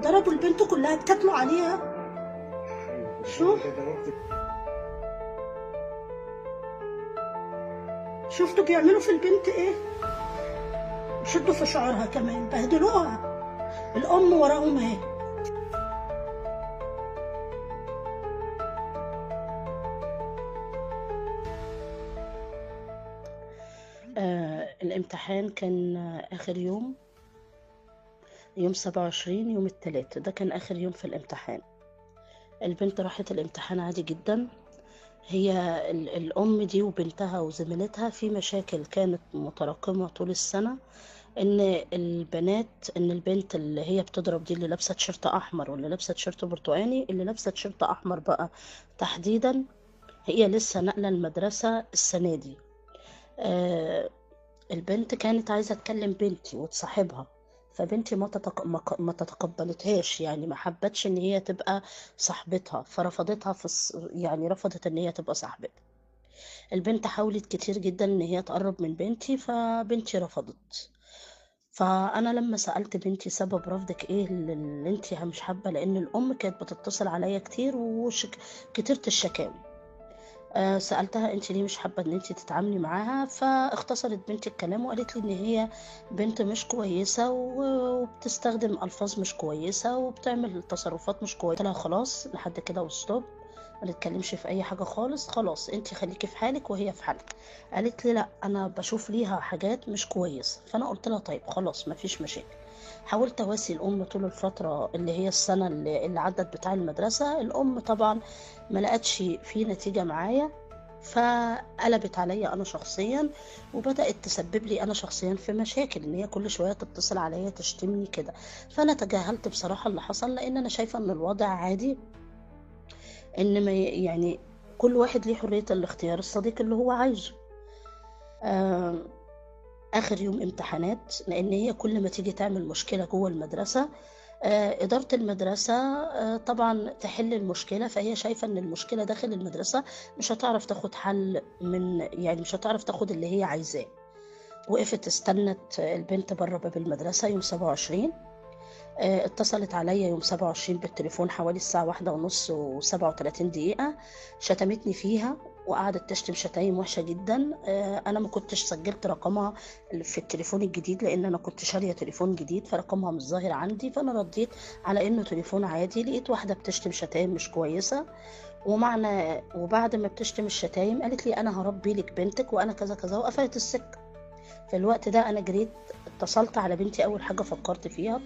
ضربوا البنت كلها، اتكتلوا عليها. شوف، شفتوا بيعملوا في البنت ايه؟ شدوا في شعرها كمان، بهدلوها. الام وراهم اهي. الامتحان كان اخر يوم، يوم 27، يوم التلات ده كان اخر يوم في الامتحان. البنت راحت الامتحان عادي جدا. هي الام دي وبنتها وزميلتها في مشاكل كانت متراكمة طول السنة. ان ان البنت اللي هي بتضرب دي، اللي لابسه تيشيرت احمر واللي لابسه تيشيرت برتقاني، اللي لابسه تيشيرت احمر بقى تحديدا، هي لسه ناقله المدرسه السنه دي. آه البنت كانت عايزه تكلم بنتي وتصاحبها، فبنتي ما تتقبلتهاش، يعني ما حبتش ان هي تبقى صاحبتها، فرفضتها يعني رفضت ان هي تبقى صاحبتها. البنت حاولت كتير جدا ان هي تقرب من بنتي، فبنتي رفضت. فانا لما سالت بنتي سبب رفضك ايه اللي انت مش حابه، لان الام كانت بتتصل عليا كتير كتيرة الشكاوي. سالتها انت ليه مش حابه ان انت تتعاملي معاها، فاختصرت بنتي الكلام وقالت لي ان هي بنت مش كويسه وبتستخدم الفاظ مش كويسه وبتعمل تصرفات مش كويسه. قلت لها خلاص لحد كده وستوب، ما نتكلمش في اي حاجه خالص، خلاص انت خليكي في حالك وهي في حالها. قالت لي لا انا بشوف ليها حاجات مش كويسه. فانا قلت لها طيب خلاص ما فيش مشاكل. حاولت اواسي الام طول الفتره اللي هي السنه اللي عدت بتاع المدرسه. الام طبعا ما لقتش في نتيجه معايا، فقلبت عليا انا شخصيا، وبدات تسبب لي انا شخصيا في مشاكل، ان هي كل شويه تتصل عليا تشتمني كده. فانا تجاهلت بصراحه اللي حصل، لان انا شايفه ان الوضع عادي، ان ما يعني كل واحد ليه حرية الاختيار الصديق اللي هو عايزه. آه آخر يوم امتحانات، لأن هي كل ما تيجي تعمل مشكلة جوه المدرسة، إدارة المدرسة طبعا تحل المشكلة، فهي شايفة إن المشكلة داخل المدرسة مش هتعرف تاخد حل، يعني مش هتعرف تاخد اللي هي عايزاه. وقفت استنت البنت بره باب المدرسة يوم 27. اتصلت عليا يوم 27 بالتليفون حوالي الساعة 1:30 و37 دقيقة، شتمتني فيها وقعدت تشتم شتايم وحشة جدا. أنا ما كنتش سجلت رقمها في التليفون الجديد، لأن أنا كنت شارية تليفون جديد فرقمها مش ظاهر عندي، فأنا رديت على إنه تليفون عادي. لقيت واحدة بتشتم شتايم مش كويسة، وبعد ما بتشتم الشتايم قالت لي أنا هربي لك بنتك وأنا كذا كذا، وقفلت السكة. في الوقت ده أنا جريت اتصلت على بنتي، أول حاجة فكرت فيها